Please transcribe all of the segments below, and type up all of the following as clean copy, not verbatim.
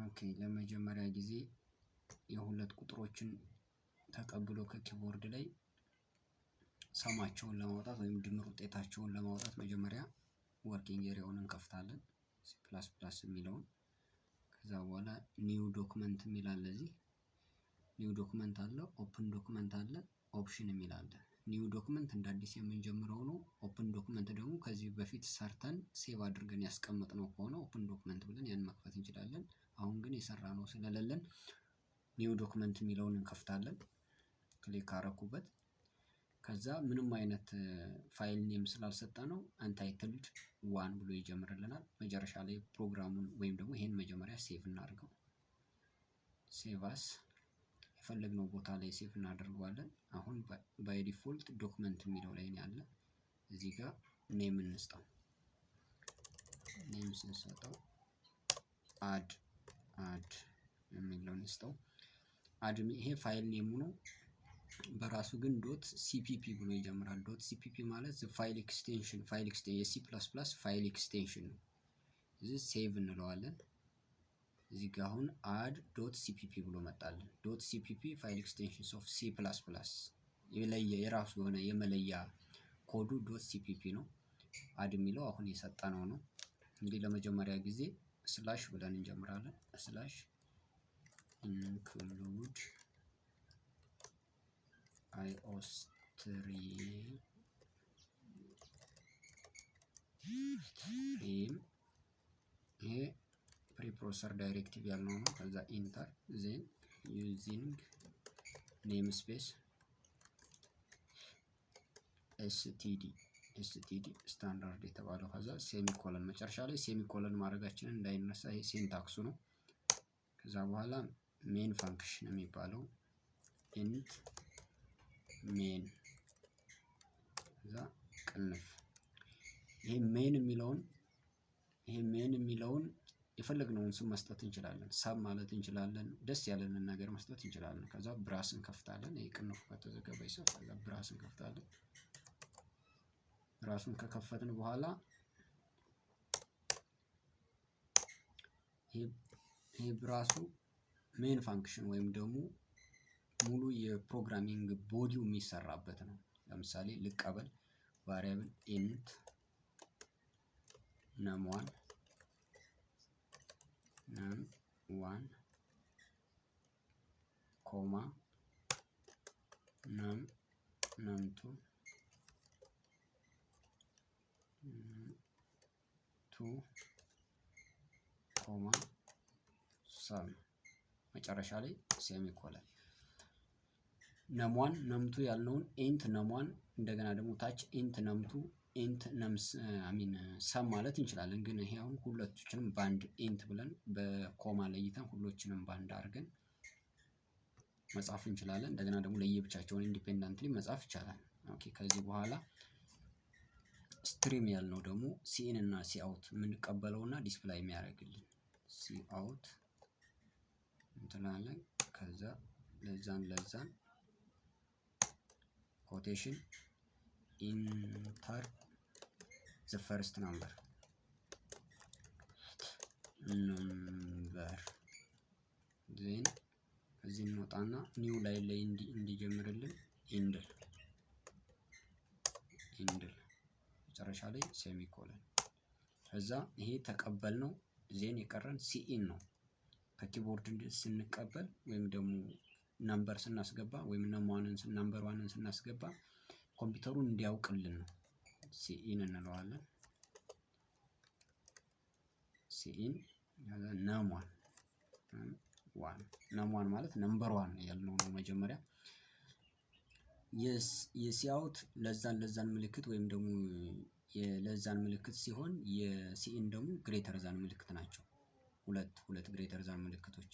ኦኬ ለመጀመሪያ ጊዜ የሁለት ቁጥሮችን ተቀብሎ ከኪቦርድ ላይ ሰማቸውን ለማውጣት ወይም ድምር ውጤታቸውን ለማውጣት መጀመሪያ ወርኪንግ ኤሪያውን እንከፍታለን C++ የሚለውን ከዛ በኋላ ኒው ዶክመንት የሚል አለ እዚህ ኒው ዶክመንት አለ ኦፕን ዶክመንት አለ ኦፕሽን የሚል አለ ኒው ዶክመንት እንደ አዲስ የምንጀምረው ነው ኦፕን ዶክመንት ደግሞ ከዚህ በፊት ሰርተን ሴቭ አድርገን ያስቀመጥነው ከሆነ ኦፕን ዶክመንት ብለን ያን መክፈት እንችላለን አሁን ግን የሰራነው ስለሌለን ኒው ዶክመንት የሚለውን እንከፍታለን ክሊክ አረኩበት ከዛ ምንም አይነት ፋይል ኔም ስላልሰጠነው አንታይትልድ 1 ብሎ ይጀምርልናል መጨረሻ ላይ ፕሮግራሙን ወይም ደግሞ ይሄን መጀመሪያ ሴቭ እናድርገው ሴቭ አስ የፈለግነው ቦታ ላይ ሴቭ እናደርገዋለን አሁን ባይ ዲፎልት ዶክመንት የሚለው ላይ ነው ያለ እዚህ ጋር ኔም እንስጠው ኔም ስንሰጠው አድ የሚለውን እንስጠው አድ ይሄ ፋይል ኔሙ ነው በራሱ ግን .cpp ብሎ ይጀምራል .cpp ማለት ፋይል ኤክስቴንሽን የC++ ፋይል ኤክስቴንሽን ነው እዚህ ሴቭ እንለዋለን እዚህ ጋር አሁን add.cpp ብሎ መጣልን .cpp ፋይል ኤክስቴንሽንስ ኦፍ C++ የራሱ የሆነ የመለያ ኮዱ .cpp ነው አድ የሚለው አሁን የሰጠነው ነው እንግዲህ ለመጀመሪያ ጊዜ ስላሽ ብለን እንጀምራለን ስላሽ include iOS3 ይሄ ፕሪፕሮሰሰር ዳይሬክቲቭ ያልነው ነው ከዛ ኢንተር ዜን ዩዚንግ ኔም ስፔስ std ስታንዳርድ የተባለው ከዛ ሴሚኮለን መጨረሻ ላይ ሴሚኮለን ማድረጋችንን እንዳይነሳ ይሄ ሲንታክሱ ነው ከዛ በኋላ ሜን ፋንክሽን የሚባለው int main ከዛ ቅንፍ ይሄ ሜን የሚለውን የፈለግነውን ስም መስጠት እንችላለን ሰብ ማለት እንችላለን ደስ ያለንን ነገር መስጠት እንችላለን ከዛ ብራስ እንከፍታለን ይሄ ቅንፉ ከተዘገበ ይሰፋ ከዛ ብራስ እንከፍታለን ራሱን ከከፈትን በኋላ ይሄ ብራሱ ሜን ፋንክሽን ወይም ደግሞ ሙሉ የፕሮግራሚንግ ቦዲው የሚሰራበት ነው ለምሳሌ ልቀበል ቫሪያብል int num1 ኮማ num2 ኮማ sum መጨረሻ ላይ ሴሚኮለን num1 num2 ያልነውን int num1 እንደገና ደግሞ ታች int num2 int sum ማለት እንችላለን ግን ይሄ አሁን ሁለቶችንም ባንድ int ብለን በኮማ ለይተን ሁሎችንም ባንድ አድርገን መጻፍ እንችላለን እንደገና ደግሞ ለየብቻቸውን ኢንዲፔንደንትሊ መጻፍ ይቻላል ኦኬ ከዚህ በኋላ ስትሪም ያልነው ደግሞ ሲኢን እና ሲአውት የምንቀበለውና ዲስፕላይ የሚያደርግልን ሲአውት እንትላለን ከዛ ለዛን quotation enter the first number then እዚህ እንወጣና ኒው ላይ እንዲጀምርልን ኢንድል መጨረሻ ላይ ሴሚኮለን ከዛ ይሄ ተቀበልነው ዜን የቀረን ሲኢን ነው ከኪቦርድ ስንቀበል ወይም ደግሞ ነምበር ስናስገባ ወይም ነምበር 1ን ስናስገባ ኮምፒውተሩን እንዲያውቅልን ነው ሲኢን እንለዋለን ሲኢን num1 ማለት ነምበር 1 ያልነው ነው መጀመሪያ የሲአውት ለዛን ምልክት ወይም ደግሞ የለዛን ምልክት ሲሆን የሲኢን ደግሞ ግሬተር ዛን ምልክት ናቸው ሁለት ግሬተር ዛን ምልክቶች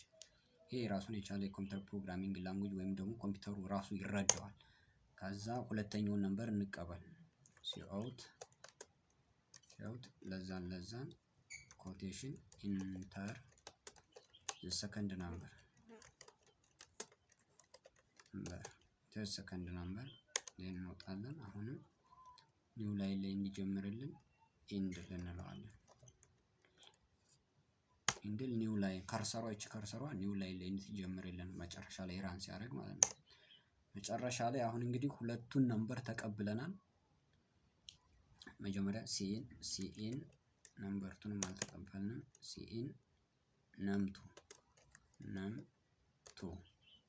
ይሄ ራሱን የቻለ የኮምፒውተር ፕሮግራሚንግ ላንጉዌጅ ወይም ደግሞ ኮምፒውተሩ ራሱ ይረዳዋል ከዛ ሁለተኛውን ነምበር እንቀበል ሲአውት ለዛን quotation enter the second number then እንወጣለን አሁንም ኒው ላይ እንዲጀምርልን ኢንድ እንለዋለን እንግዲህ ኒው ላይ ከርሰሯ ኒው ላይ ትጀምርልን መጨረሻ ላይ ራን ሲያደርግ ማለት ነው። መጨረሻ ላይ አሁን እንግዲህ ሁለቱን ነምበር ተቀብለናል። መጀመሪያ ሲኢን ነምበርቱንም አልተቀበልንም። ሲኢን ነምቱ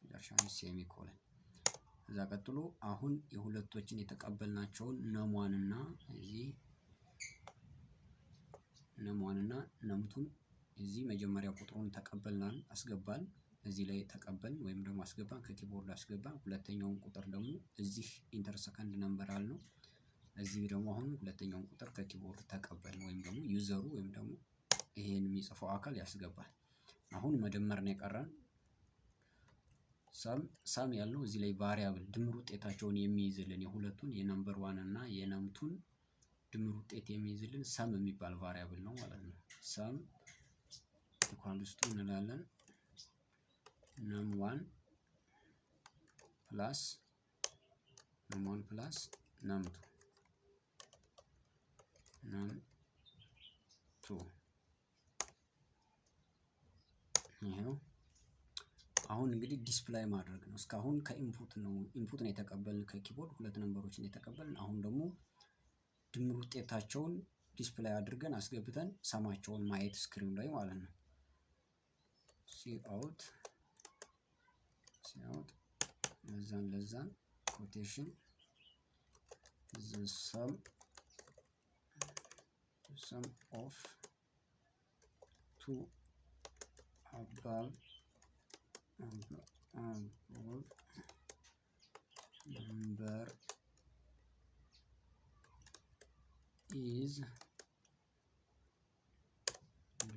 መጨረሻ ሴሚኮለን። ከዛ ቀጥሎ አሁን የሁለቶችን የተቀበልናቸውን ነሟንና ነምቱን እዚህ መጀመሪያ ቁጥሩን ተቀበልናል አስገባን። እዚህ ላይ ተቀበልን ወይም ደግሞ አስገባን ከኪቦርድ አስገባን። ሁለተኛውን ቁጥር ደግሞ እዚህ ኢንተር ሰከንድ ነምበር አልነው። እዚህ ደግሞ አሁን ሁለተኛውን ቁጥር ከኪቦርድ ተቀበልን ወይም ደግሞ ዩዘሩ ወይም ደግሞ ይሄን የሚጽፈው አካል ያስገባል። አሁን መደመር ነው የቀረን። ሰም ያልነው እዚህ ላይ ቫሪያብል ድምር ውጤታቸውን የሚይዝልን የሁለቱን የነምበር ዋን እና የነምቱን ድምር ውጤት የሚይዝልን ሰም የሚባል ቫሪያብል ነው ማለት ነው። ሰም ኢኳልስ ቱ እንላለን ነም ዋን ፕላስ ነምቱ ይሄው አሁን እንግዲህ ዲስፕላይ ማድረግ ነው። እስካሁን ከኢንፑት ነው የተቀበልን ከኪቦርድ ሁለት ነምበሮችን የተቀበልን። አሁን ደግሞ ድምር ውጤታቸውን ዲስፕላይ አድርገን አስገብተን ሰማቸውን ማየት ስክሪን ላይ ማለት ነው። ሲአውት ለዛን ኮቴሽን the sum of two above number is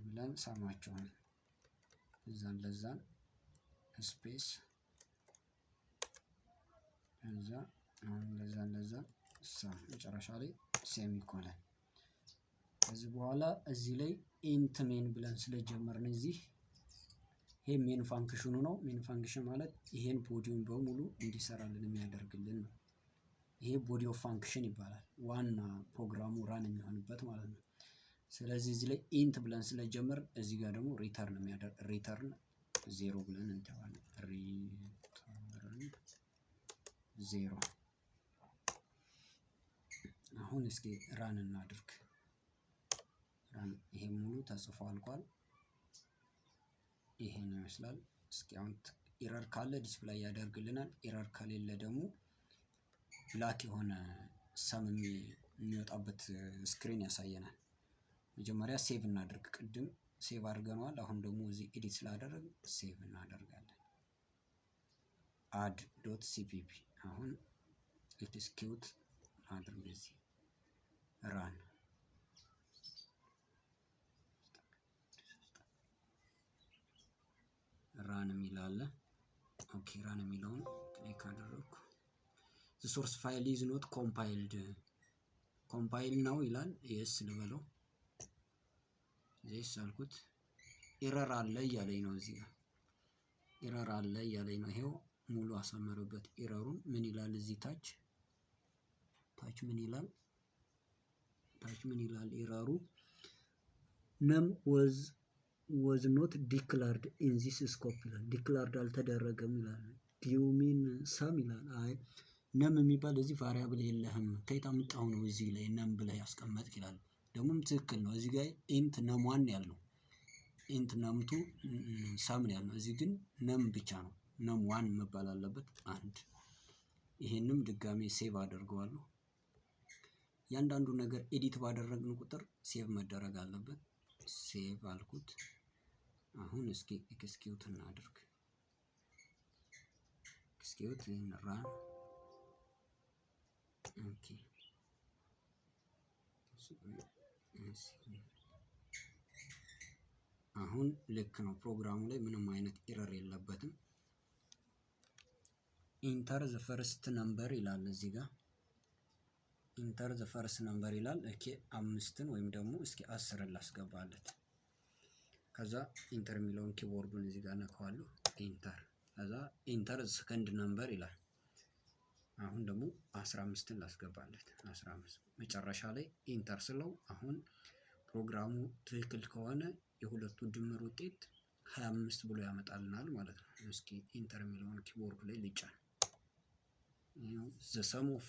ብለን ሰማቸውን ለዛን ስፔስ ለዛን መጨረሻ ላይ ሴሚኮለን። ከዚህ በኋላ እዚህ ላይ ኢንት ሜን ብለን ስለጀመርን ይሄ ሜን ፋንክሽኑ ነው። ሜን ፋንክሽን ማለት ይሄን ቦዲውን በሙሉ እንዲሰራልን የሚያደርግልን ነው። ይሄ ቦዲ ኦፍ ፋንክሽን ይባላል። ዋና ፕሮግራሙ ራን የሚሆንበት ማለት ነው። ስለዚህ እዚህ ላይ ኢንት ብለን ስለጀመር እዚህ ጋር ደግሞ ሪተርን 0 ብለን እንተዋለን። ሪተርን 0። አሁን እስኪ ራን እናድርግ። ይሄ ሙሉ ተጽፎ አልቋል። ይሄን ይመስላል። እስኪ አሁን ኢረር ካለ ዲስፕላይ ያደርግልናል። ኢረር ከሌለ ደግሞ ብላክ የሆነ ሰም የሚወጣበት ስክሪን ያሳየናል። መጀመሪያ ሴቭ እናድርግ። ቅድም ሴቭ አድርገነዋል። አሁን ደግሞ እዚህ ኤዲት ስላደረግ ሴቭ እናደርጋለን። አድ ዶት ሲፒፒ አሁን ኤክስኪዩት አድርግ። እዚህ ራን የሚል አለ። ኦኬ ራን የሚለውን ክሊክ አደረግኩ። the source file is not compiled ኮምፓይል ነው ይላል። የስ ልበለው። ዜስ አልኩት። ኢረር አለ እያለኝ ነው። እዚህ ጋር ኢረር አለ እያለኝ ነው። ይሄው ሙሉ አሰመረበት ኢረሩን። ምን ይላል እዚህ ታች ምን ይላል ኢረሩ? ነም was not declared in this scope ይላል። ዲክላርድ አልተደረገም ይላል። ዲዩ ሚን ሰም ይላል። አይ ነም የሚባል እዚህ ቫሪያብል የለህም ከየት አምጣው ነው እዚህ ላይ ነም ብለህ ያስቀመጥክ ይላል። ደግሞም ትክክል ነው። እዚህ ጋር ኢንት ነም ዋን ያልነው ኢንት ነምቱ ሰም ያልነው፣ እዚህ ግን ነም ብቻ ነው። ነም ዋን መባል አለበት አንድ። ይሄንም ድጋሜ ሴቭ አደርገዋለሁ። እያንዳንዱ ነገር ኤዲት ባደረግን ቁጥር ሴቭ መደረግ አለበት። ሴቭ አልኩት። አሁን እስኪ ኤክስኪዩት እናድርግ። ኤክስኪዩት ራን። ኦኬ አሁን ልክ ነው። ፕሮግራሙ ላይ ምንም አይነት ኢረር የለበትም። ኢንተር ዘ ፈርስት ነምበር ይላል እዚህ ጋር ኢንተር ዘ ፈርስት ነምበር ይላል። ኦኬ አምስትን ወይም ደግሞ እስኪ 10ን ላስገባለት። ከዛ ኢንተር የሚለውን ኪቦርዱን እዚህ ጋር ነካዋለሁ። ኢንተር ከዛ ኢንተር ሰከንድ ነምበር ይላል። አሁን ደግሞ 15ን ላስገባለት። 15 መጨረሻ ላይ ኢንተር ስለው አሁን ፕሮግራሙ ትክክል ከሆነ የሁለቱ ድምር ውጤት 25 ብሎ ያመጣልናል ማለት ነው። እስኪ ኢንተር የሚለውን ኪቦርድ ላይ ልጫን። the sum of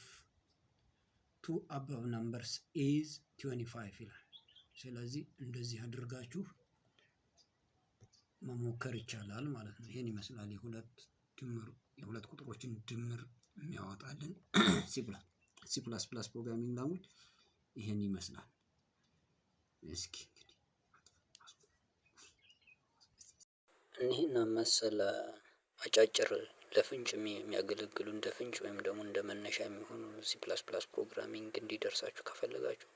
two above numbers is 25 ይላል። ስለዚህ እንደዚህ አድርጋችሁ መሞከር ይቻላል ማለት ነው። ይሄን ይመስላል የሁለት ቁጥሮችን ድምር የሚያወጣልን ሲ ፕላስ ፕላስ ፕሮግራሚንግ ላንጉጅ ይሄን ይመስላል። እስኪ እኒህን መሰል አጫጭር ለፍንጭ የሚያገለግሉ እንደ ፍንጭ ወይም ደግሞ እንደ መነሻ የሚሆኑ ሲ ፕላስ ፕላስ ፕሮግራሚንግ እንዲደርሳችሁ ከፈለጋችሁ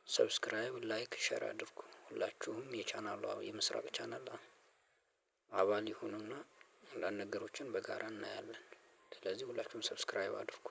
ሰብስክራይብ፣ ላይክ፣ ሼር አድርጉ። ሁላችሁም የቻናሉ የምስራቅ ቻናል አባል ይሁኑና አንዳንድ ነገሮችን በጋራ እናያለን። ስለዚህ ሁላችሁም ሰብስክራይብ አድርጉ።